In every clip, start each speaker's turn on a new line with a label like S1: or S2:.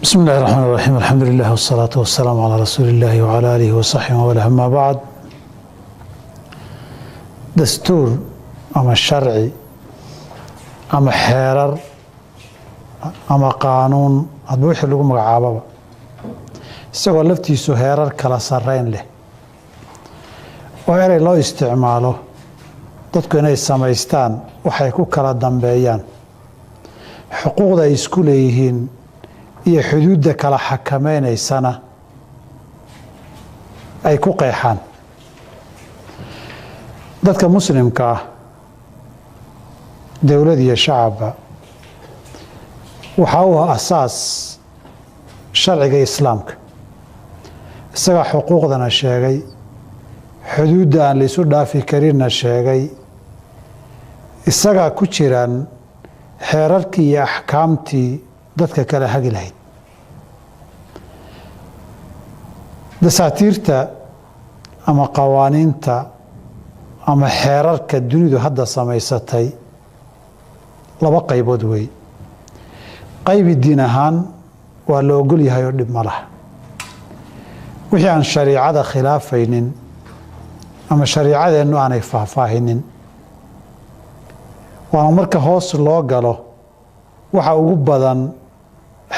S1: بسم الله الرحمن الرحيم الحمد لله والصلاة والسلام على رسول الله وعلى آله وصحبه وله أما بعد دستور أما شرعي أما حيرر أما قانون هذا وحي لغو مقعابا isagoo laftiisu heerar kala sarreyn leh oo eray loo isticmaalo dadku inay samaystaan waxay ku kala dambeeyaan xuquuqda ay isku leeyihiin iyo xuduudda kala xakamaynaysana ay ku qeexaan dadka muslimka ah dowlad iyo shacabba waxa uu asaas sharciga islaamka isaga xuquuqdana sheegay xuduudda aan la isu dhaafi karinna sheegay isagaa ku jiraan xeerarkii iyo axkaamtii dadka kala hagi lahayd dasaatiirta ama qawaaniinta ama xeerarka dunidu hadda samaysatay laba qaybood wey qaybi diin ahaan waa la ogol yahay oo dhib ma laha wixii aan shariicada khilaafaynin ama shariicadeennu aanay faahfaahinin waana marka hoos loo galo waxa ugu badan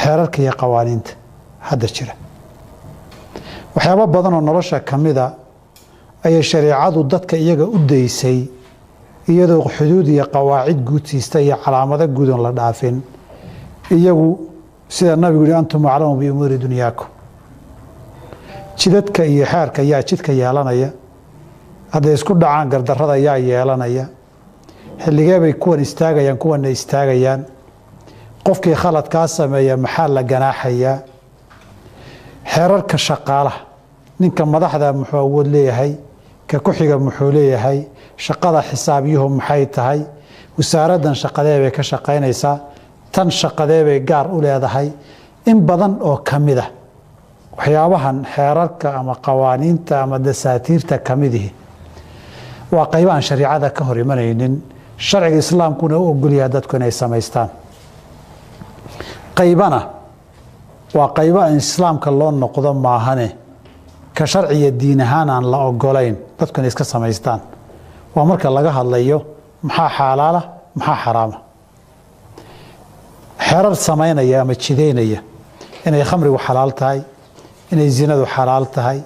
S1: xeerarka iyo qawaaniinta hadda jira waxyaabo badan oo nolosha ka mida ayay shariicadu dadka iyaga u daysay iyadoo xuduud iyo qawaacid guud siista iyo calaamado guud oon la dhaafin iyagu sida nabigu yihi antum aclamu biumuuri dunyaakum jidadka iyo xeerka yaa jidka yeelanaya hadday isku dhacaan gardarrada yaa yeelanaya xilligee bay kuwan istaagayaan kuwanna istaagayaan qofkii khaladkaa sameeya maxaa la ganaaxayaa xeerarka shaqaalaha ninka madaxda muxuu awood leeyahay ka ku-xiga muxuu leeyahay shaqada xisaabyuhu maxay tahay wasaaraddan shaqadee bay ka shaqaynaysaa tan shaqadee bay gaar u leedahay in badan oo ka mid a waxyaabahan xeerarka ama qawaaniinta ama dasaatiirta ka midihi waa qaybo aan shariicada ka hor imanaynin sharciga islaamkuna u ogolyaha dadku inay samaystaan qaybana waa qaybo aan islaamka loo noqdo maahane ka sharciya diin ahaan aan la ogolayn dadku inay iska samaystaan waa marka laga hadlayo maxaa xaalaala maxaa xaraama xeerar samaynaya ama jidaynaya inay khamrigu xalaal tahay inay zinadu xalaal tahay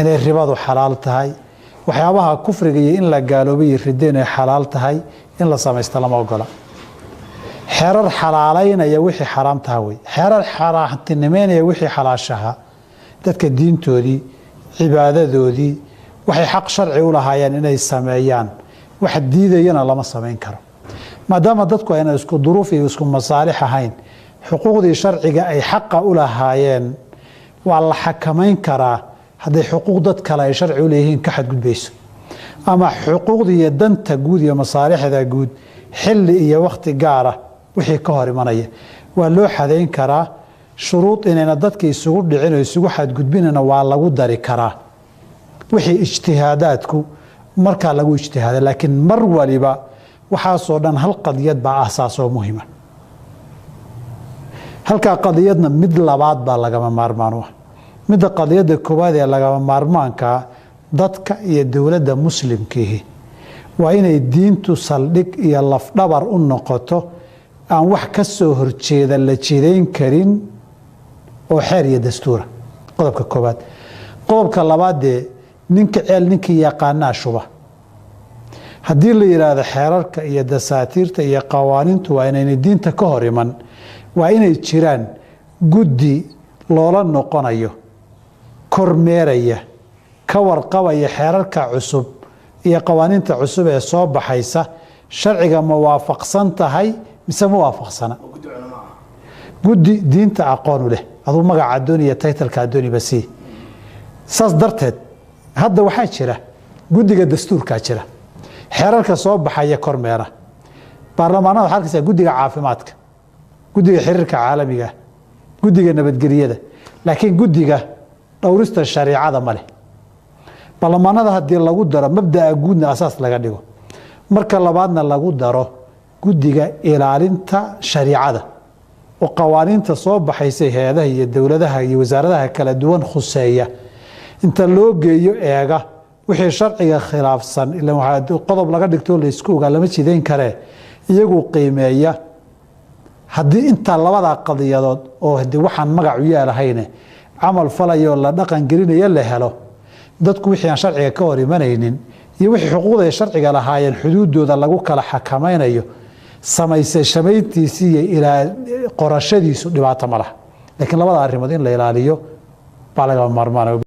S1: inay ribadu xalaal tahay waxyaabaha kufriga iyo in la gaaloobay iyo riddo inay xalaal tahay in la samaysto lama ogola xeerar xalaalaynaya wixii xaraamtaha wey xeerar xaaraantinimeynaya wixii xalaashaha dadka diintoodii cibaadadoodii waxay xaq sharci u lahaayeen inay sameeyaan wax diidayana lama samayn karo maadaama dadku ayna isku duruuf iyo isku masaalix ahayn xuquuqdii sharciga ay xaqa u lahaayeen waa la xakamayn karaa hadday xuquuq dad kale ay sharci u leeyihiin ka xadgudbayso ama xuquuqda iyo danta guud iyo masaalixda guud xilli iyo wakhti gaara wixii ka hor imanaya waa loo xadayn karaa shuruud inayna dadka isugu dhicin oo isugu xadgudbinana waa lagu dari karaa wixii ijtihaadaadku markaa lagu ijtihaada laakiin mar waliba waxaasoo dhan hal qadiyad baa asaas oo muhima halkaa qadiyadna mid labaad baa lagama maarmaan u ah midda qadiyadda koowaad ee lagama maarmaankaa dadka iyo dowladda muslimkiihi waa inay diintu saldhig iyo lafdhabar u noqoto aan wax ka soo horjeeda la jidayn karin oo xeer iyo dastuura qodobka koowaad qodobka labaadee ninka ceel ninkii yaqaanaa shuba haddii la yidhaahdo xeerarka iyo dasaatiirta iyo qawaaniintu waa inayna diinta ka hor iman waa inay jiraan guddi loola noqonayo kormeeraya ka warqabaya xeerarka cusub iyo qawaaniinta cusub ee soo baxaysa sharciga ma waafaqsan tahay mise ma waafaqsana guddi diinta aqoonu leh aduu magaca dooniya taytalka dooniba sii saas darteed hadda waxaa jira guddiga dastuurkaa jira xeerarka soo baxaya kormeera baarlamaanada waxaa arkaysaa guddiga caafimaadka guddiga xiriirka caalamiga guddiga nabadgelyada laakiin guddiga dhowrista shariicada ma leh baarlamaanada haddii lagu daro mabda'a guudna asaas laga dhigo marka labaadna lagu daro guddiga ilaalinta shariicada oo qawaaniinta soo baxaysay hay-adaha iyo dowladaha iyo wasaaradaha kala duwan khuseeya inta loo geeyo eega wixii sharciga khilaafsan ila waxaa qodob laga dhigto la isku ogaa lama jidayn karee iyagu qiimeeya haddii intaa labada qadiyadood oo hadii waxaan magac u yeelahayne camal falayo la dhaqan gelinaya la helo dadku wixii aan sharciga ka hor imanaynin iyo wixii xuquuqda ay sharciga lahaayeen xuduudooda lagu kala xakamaynayo samaysay shamayntiisii iyo ilaa qorashadiisu dhibaato ma laha laakiin labada arrimood in la ilaaliyo baa laga maarmaan